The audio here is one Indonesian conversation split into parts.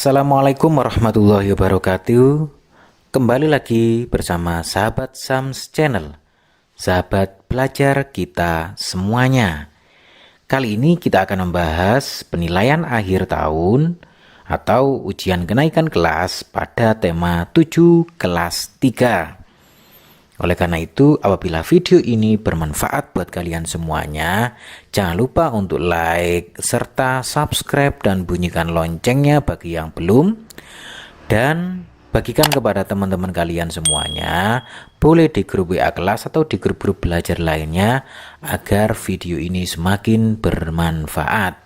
Assalamualaikum warahmatullahi wabarakatuh. Kembali lagi bersama sahabat Sams Channel, sahabat belajar kita semuanya. Kali ini kita akan membahas penilaian akhir tahun atau ujian kenaikan kelas pada tema 7 kelas 3. Oleh karena itu, apabila video ini bermanfaat buat kalian semuanya, jangan lupa untuk like, serta subscribe dan bunyikan loncengnya bagi yang belum. Dan bagikan kepada teman-teman kalian semuanya, boleh di grup WA kelas atau di grup-grup belajar lainnya, agar video ini semakin bermanfaat.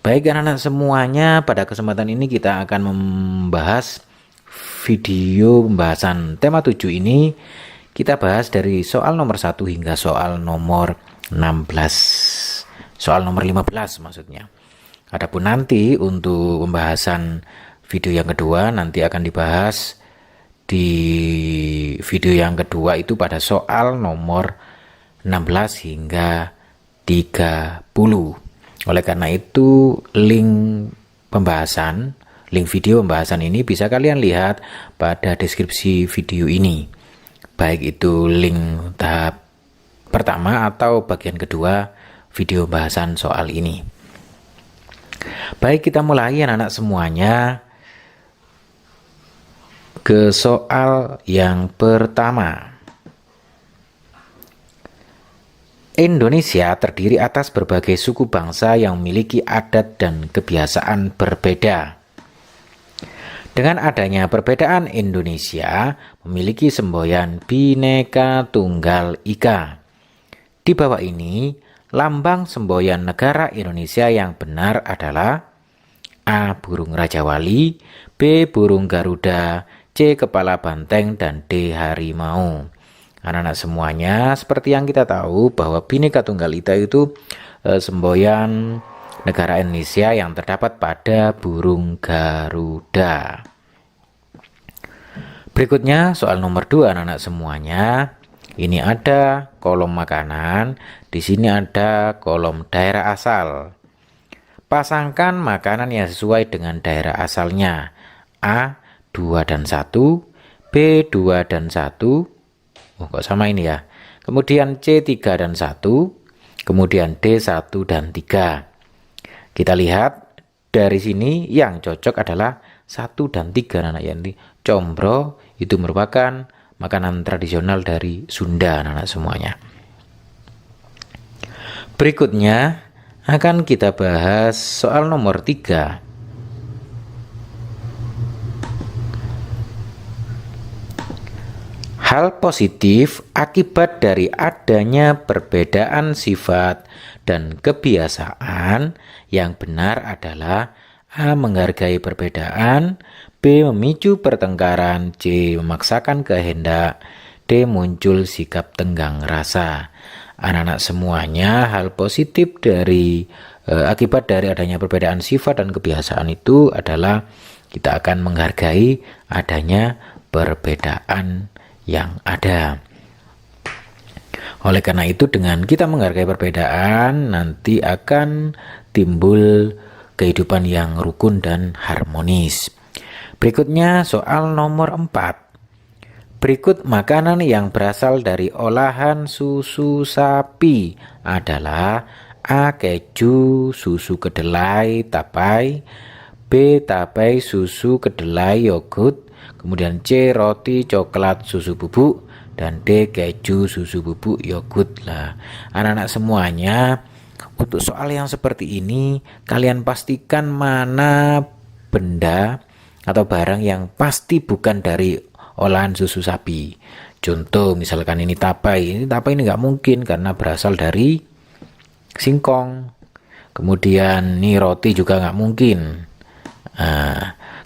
Baik anak-anak semuanya, pada kesempatan ini kita akan membahas video pembahasan tema 7 ini. Kita bahas dari soal nomor 1 hingga soal nomor 16. Soal nomor 15 maksudnya. Adapun nanti untuk pembahasan video yang kedua nanti akan dibahas di video yang kedua itu pada soal nomor 16 hingga 30. Oleh karena itu link video pembahasan ini bisa kalian lihat pada deskripsi video ini. Baik itu link tahap pertama atau bagian kedua video bahasan soal ini. Baik, kita mulai anak-anak semuanya ke soal yang pertama. Indonesia terdiri atas berbagai suku bangsa yang memiliki adat dan kebiasaan berbeda. Dengan adanya perbedaan, Indonesia memiliki semboyan Bhinneka Tunggal Ika. Di bawah ini, lambang semboyan negara Indonesia yang benar adalah A. Burung Raja Wali, B. Burung Garuda, C. Kepala Banteng, dan D. Harimau. Anak-anak semuanya, seperti yang kita tahu bahwa Bhinneka Tunggal Ika itu semboyan negara Indonesia yang terdapat pada burung Garuda. Berikutnya soal nomor 2 anak-anak semuanya. Ini ada kolom makanan, di sini ada kolom daerah asal. Pasangkan makanan yang sesuai dengan daerah asalnya. A 2 dan 1, B 2 dan 1. Oh, kok sama ini ya. Kemudian C 3 dan 1, kemudian D 1 dan 3. Kita lihat dari sini yang cocok adalah 1 dan 3 anak ya. Combro itu merupakan makanan tradisional dari Sunda anak semuanya. Berikutnya akan kita bahas soal nomor 3. Hal positif akibat dari adanya perbedaan sifat dan kebiasaan yang benar adalah A. Menghargai perbedaan, B. Memicu pertengkaran, C. Memaksakan kehendak, D. Muncul sikap tenggang rasa. Anak-anak semuanya, hal positif dari akibat dari adanya perbedaan sifat dan kebiasaan itu adalah kita akan menghargai adanya perbedaan yang ada. Oleh karena itu dengan kita menghargai perbedaan nanti akan timbul kehidupan yang rukun dan harmonis. Berikutnya soal nomor 4. Berikut makanan yang berasal dari olahan susu sapi adalah A. Keju, susu kedelai, tapai, B. Tapai, susu kedelai, yogurt, kemudian C. Roti, coklat, susu bubuk, dan D. Keju, susu bubuk, yogurt. Lah, anak-anak semuanya, untuk soal yang seperti ini kalian pastikan mana benda atau barang yang pasti bukan dari olahan susu sapi. Contoh misalkan ini tapai ini nggak mungkin karena berasal dari singkong. Kemudian ini roti juga nggak mungkin.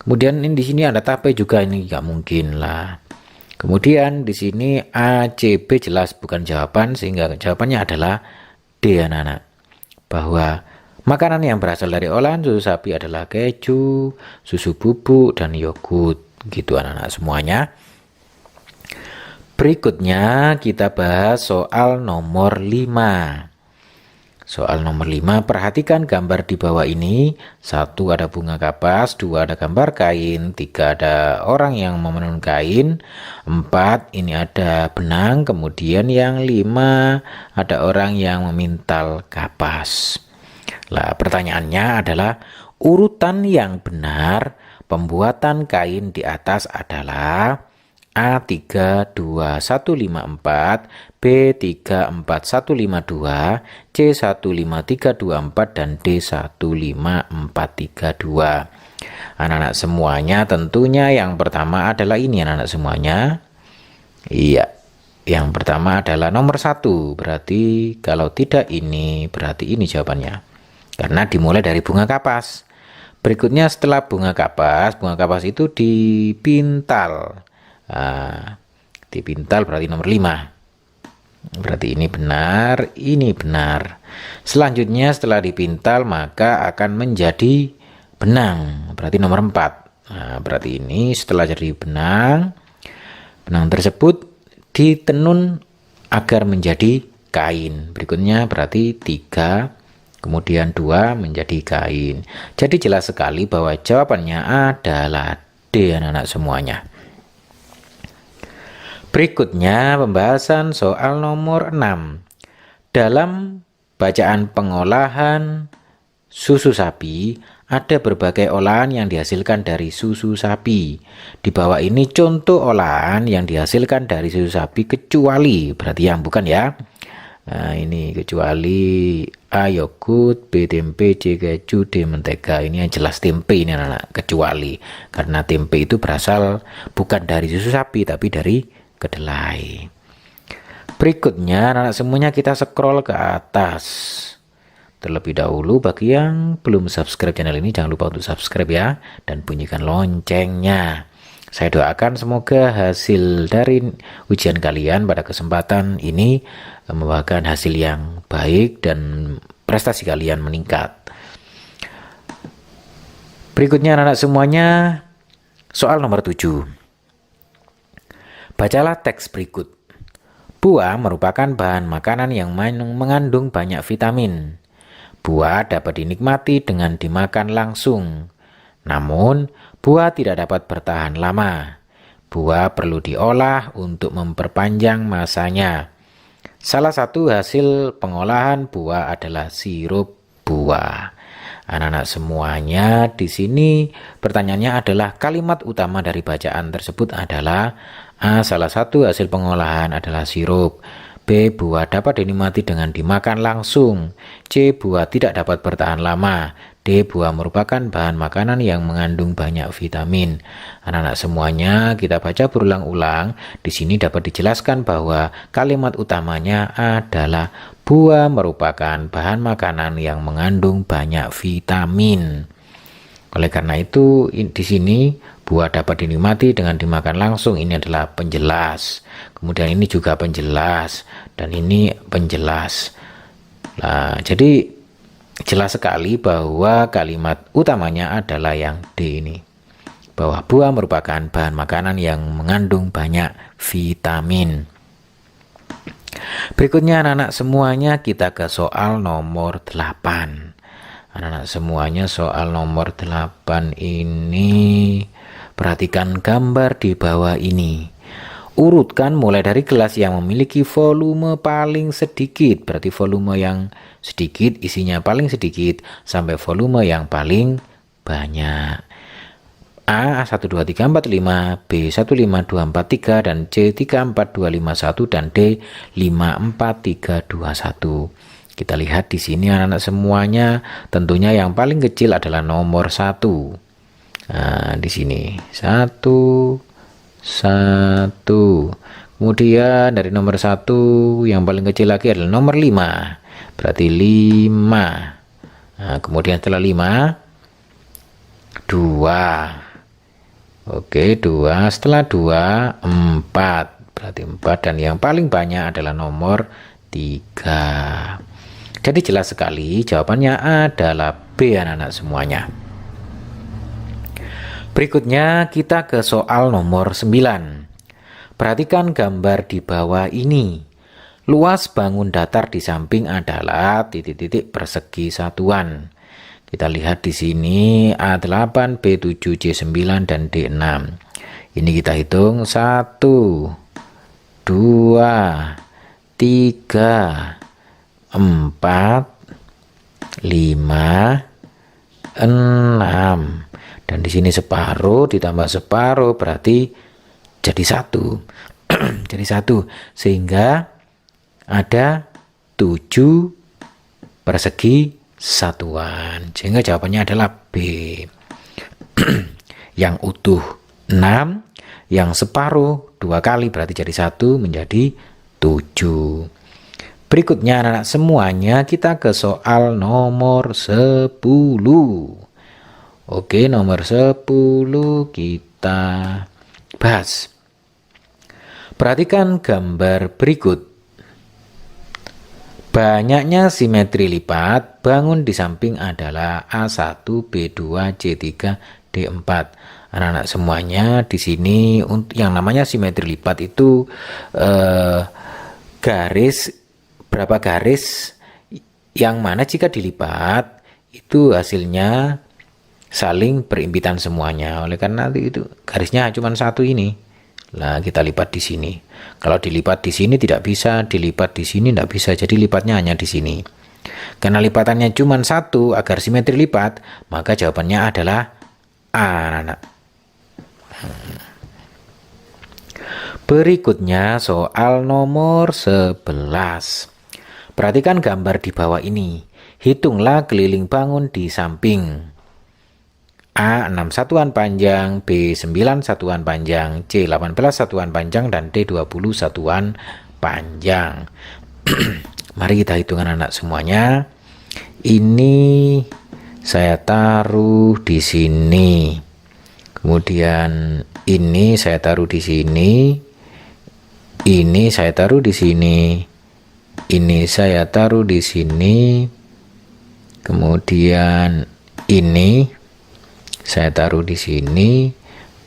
Kemudian ini di sini ada tape juga, ini nggak mungkin lah. Kemudian di sini A, C, B jelas bukan jawaban, sehingga jawabannya adalah D anak-anak. Bahwa makanan yang berasal dari olahan susu sapi adalah keju, susu bubuk, dan yogurt. Gitu anak-anak semuanya. Berikutnya kita bahas soal nomor 5. Soal nomor 5, perhatikan gambar di bawah ini. 1 ada bunga kapas, 2 ada gambar kain, 3 ada orang yang menenun kain, 4 ini ada benang, kemudian yang 5 ada orang yang memintal kapas. Lah, pertanyaannya adalah urutan yang benar pembuatan kain di atas adalah A32154, B34152, C15324, dan D15432. Anak-anak semuanya, tentunya yang pertama adalah ini anak-anak semuanya. Iya, yang pertama adalah nomor 1. Berarti kalau tidak ini, berarti ini jawabannya. Karena dimulai dari bunga kapas. Berikutnya setelah bunga kapas itu dipintal. Dipintal berarti nomor 5. Berarti ini benar, ini benar. Selanjutnya setelah dipintal maka akan menjadi benang. Berarti nomor 4. Berarti ini setelah jadi benang, benang tersebut ditenun agar menjadi kain. Berikutnya berarti 3, kemudian 2 menjadi kain. Jadi jelas sekali bahwa jawabannya adalah D, anak-anak semuanya. Berikutnya pembahasan soal nomor 6. Dalam bacaan pengolahan susu sapi, ada berbagai olahan yang dihasilkan dari susu sapi. Di bawah ini contoh olahan yang dihasilkan dari susu sapi kecuali, berarti yang bukan ya. Nah, ini kecuali A yogurt, B tempe, C keju, D mentega. Ini yang jelas tempe ini anak-anak, kecuali. Karena tempe itu berasal bukan dari susu sapi tapi dari kedelai. Berikutnya anak-anak semuanya kita scroll ke atas. Terlebih dahulu bagi yang belum subscribe channel ini, jangan lupa untuk subscribe ya, dan bunyikan loncengnya. Saya doakan semoga hasil dari ujian kalian pada kesempatan ini membawakan hasil yang baik dan prestasi kalian meningkat. Berikutnya anak-anak semuanya, soal nomor 7. Bacalah teks berikut. Buah merupakan bahan makanan yang mengandung banyak vitamin. Buah dapat dinikmati dengan dimakan langsung. Namun, buah tidak dapat bertahan lama. Buah perlu diolah untuk memperpanjang masanya. Salah satu hasil pengolahan buah adalah sirup buah. Anak-anak semuanya, di sini pertanyaannya adalah kalimat utama dari bacaan tersebut adalah A. Salah satu hasil pengolahan adalah sirup. B. Buah dapat dinikmati dengan dimakan langsung. C. Buah tidak dapat bertahan lama. D. Buah merupakan bahan makanan yang mengandung banyak vitamin. Anak-anak semuanya, kita baca berulang-ulang. Di sini dapat dijelaskan bahwa kalimat utamanya adalah buah merupakan bahan makanan yang mengandung banyak vitamin. Oleh karena itu, di sini buah dapat dinikmati dengan dimakan langsung. Ini adalah penjelas. Kemudian ini juga penjelas. Dan ini penjelas. Nah, jadi jelas sekali bahwa kalimat utamanya adalah yang D ini. Bahwa buah merupakan bahan makanan yang mengandung banyak vitamin. Berikutnya anak-anak semuanya kita ke soal nomor 8. Anak-anak semuanya soal nomor 8 ini, perhatikan gambar di bawah ini. Urutkan mulai dari gelas yang memiliki volume paling sedikit, berarti volume yang sedikit, isinya paling sedikit, sampai volume yang paling banyak. A 12345, B 15243, dan C 34251, dan D 54321. Kita lihat di sini anak-anak semuanya, tentunya yang paling kecil adalah nomor 1. Nah, di sini 1. Kemudian dari nomor 1 yang paling kecil lagi adalah nomor 5. Berarti 5. Nah, kemudian setelah 5, 2. Oke, 2. Setelah 2, 4. Berarti 4, dan yang paling banyak adalah nomor 3. Jadi jelas sekali jawabannya adalah B anak-anak semuanya. Berikutnya kita ke soal nomor 9. Perhatikan gambar di bawah ini. Luas bangun datar di samping adalah titik-titik persegi satuan. Kita lihat di sini A8, B7, C9, dan D6. Ini kita hitung 1, 2, 3, 4, 5, 6. Dan di sini separuh ditambah separuh berarti jadi 1. Jadi 1. Sehingga ada 7 persegi satuan, sehingga jawabannya adalah B. Yang utuh 6, yang separuh 2 kali berarti jadi 1 menjadi 7. Berikutnya anak-anak semuanya kita ke soal nomor 10. Oke, nomor 10 kita bahas. Perhatikan gambar berikut. Banyaknya simetri lipat bangun di samping adalah A1, B2, C3, D4. Anak-anak semuanya di sini yang namanya simetri lipat itu garis, berapa garis yang mana jika dilipat itu hasilnya saling berimpitan semuanya. Oleh karena itu garisnya cuma satu ini. Nah, kita lipat di sini. Kalau dilipat di sini tidak bisa, dilipat di sini tidak bisa. Jadi lipatnya hanya di sini. Karena lipatannya cuma satu agar simetri lipat, maka jawabannya adalah A. Berikutnya soal nomor 11. Perhatikan gambar di bawah ini. Hitunglah keliling bangun di samping. A6 satuan panjang, B9 satuan panjang, C18 satuan panjang, dan D20 satuan panjang. Mari kita hitung anak-anak semuanya. Ini saya taruh di sini. Kemudian ini saya taruh di sini. Ini saya taruh di sini. Ini saya taruh di sini. Kemudian ini saya taruh di sini,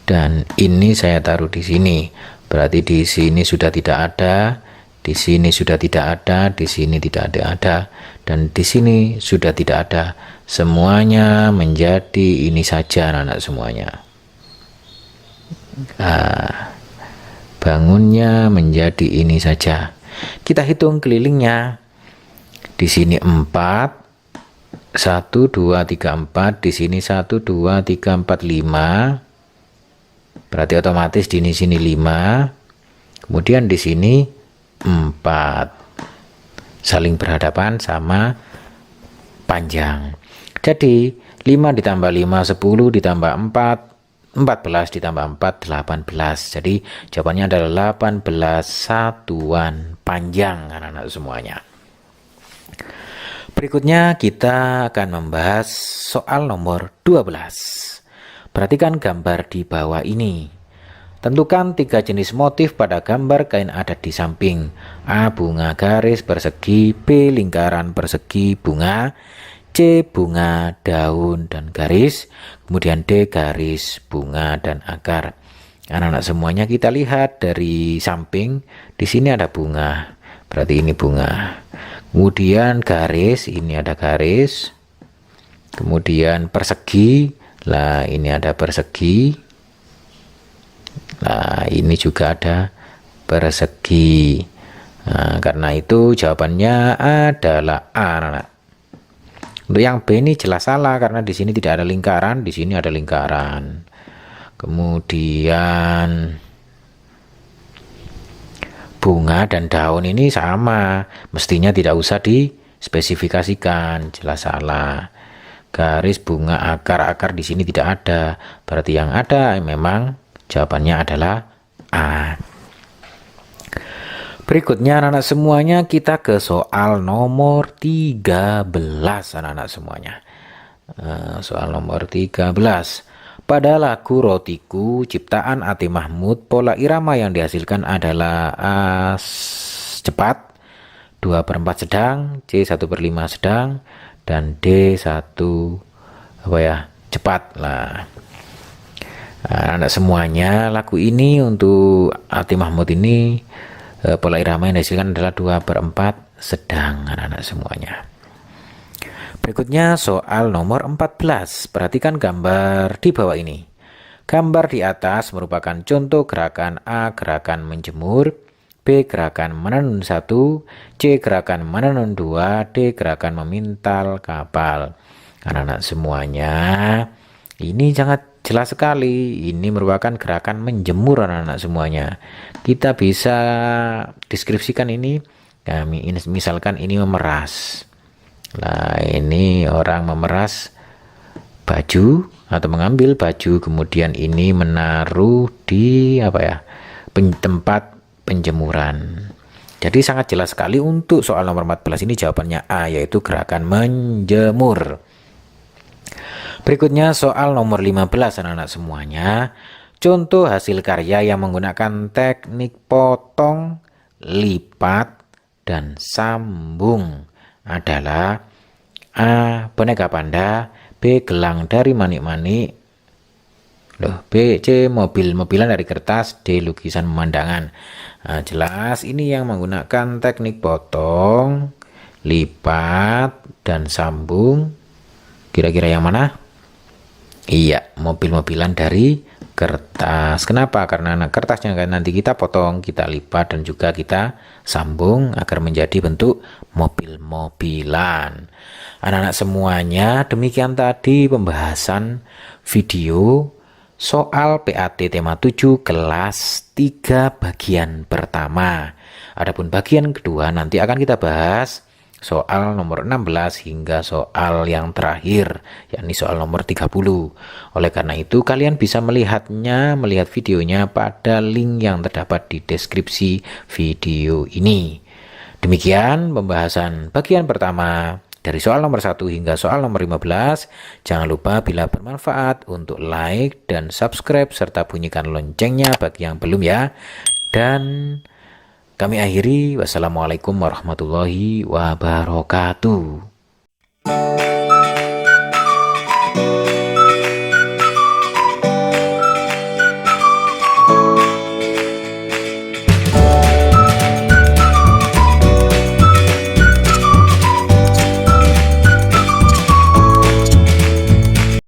dan ini saya taruh di sini. Berarti di sini sudah tidak ada, di sini sudah tidak ada, di sini tidak ada, dan di sini sudah tidak ada. Semuanya menjadi ini saja anak-anak semuanya. Nah, bangunnya menjadi ini saja. Kita hitung kelilingnya. Di sini 4. 1, 2, 3, 4. Di sini 1, 2, 3, 4, 5. Berarti otomatis di sini 5. Kemudian di sini 4. Saling berhadapan sama panjang. Jadi 5 ditambah 5 10 ditambah 4 14 ditambah 4 18. Jadi jawabannya adalah 18 satuan panjang anak-anak semuanya. Berikutnya kita akan membahas soal nomor 12. Perhatikan gambar di bawah ini. Tentukan 3 jenis motif pada gambar kain adat di samping. A. Bunga garis persegi, B. Lingkaran persegi bunga, C. Bunga daun dan garis, kemudian D. Garis bunga dan akar. Anak-anak semuanya kita lihat dari samping. Di sini ada bunga, berarti ini bunga. Kemudian garis, ini ada garis. Kemudian persegi, lah ini ada persegi. Nah ini juga ada persegi. Nah, karena itu jawabannya adalah A. Untuk yang B ini jelas salah karena di sini tidak ada lingkaran, di sini ada lingkaran. Kemudian bunga dan daun ini sama, mestinya tidak usah dispesifikasikan, jelas salah. Garis bunga akar di sini tidak ada, berarti yang ada memang jawabannya adalah A. Berikutnya anak-anak semuanya kita ke soal nomor 13 anak-anak semuanya. Soal nomor 13. Pada lagu Rotiku ciptaan Ati Mahmud, pola irama yang dihasilkan adalah A cepat, 2/4 sedang, C 1/5 sedang, dan D 1 cepat. Nah, anak semuanya lagu ini untuk Ati Mahmud ini pola irama yang dihasilkan adalah 2/4 sedang anak-anak semuanya. Berikutnya soal nomor 14. Perhatikan gambar di bawah ini. Gambar di atas merupakan contoh gerakan A, gerakan menjemur, B, gerakan menenun 1, C, gerakan menenun 2, D, gerakan memintal kapal. Anak-anak semuanya, ini sangat jelas sekali. Ini merupakan gerakan menjemur anak-anak semuanya. Kita bisa deskripsikan ini. Misalkan ini memeras. Nah, ini orang memeras baju atau mengambil baju, kemudian ini menaruh di tempat penjemuran. Jadi sangat jelas sekali untuk soal nomor 14 ini jawabannya A, yaitu gerakan menjemur. Berikutnya soal nomor 15 anak-anak semuanya. Contoh hasil karya yang menggunakan teknik potong, lipat, dan sambung adalah A, boneka panda, B, gelang dari manik-manik, B, C, mobil-mobilan dari kertas, D, lukisan pemandangan. Nah, jelas ini yang menggunakan teknik potong, lipat, dan sambung. Kira-kira yang mana? Iya, mobil-mobilan dari kertas. Kenapa? Karena kertasnya nanti kita potong, kita lipat, dan juga kita sambung agar menjadi bentuk mobil-mobilan. Anak-anak semuanya, demikian tadi pembahasan video soal PAT tema 7 kelas 3 bagian pertama. Adapun bagian kedua nanti akan kita bahas soal nomor 16 hingga soal yang terakhir, yakni soal nomor 30. Oleh karena itu kalian bisa melihat videonya pada link yang terdapat di deskripsi video ini. Demikian pembahasan bagian pertama dari soal nomor 1 hingga soal nomor 15. Jangan lupa bila bermanfaat untuk like dan subscribe serta bunyikan loncengnya bagi yang belum ya. Dan kami akhiri, wassalamualaikum warahmatullahi wabarakatuh.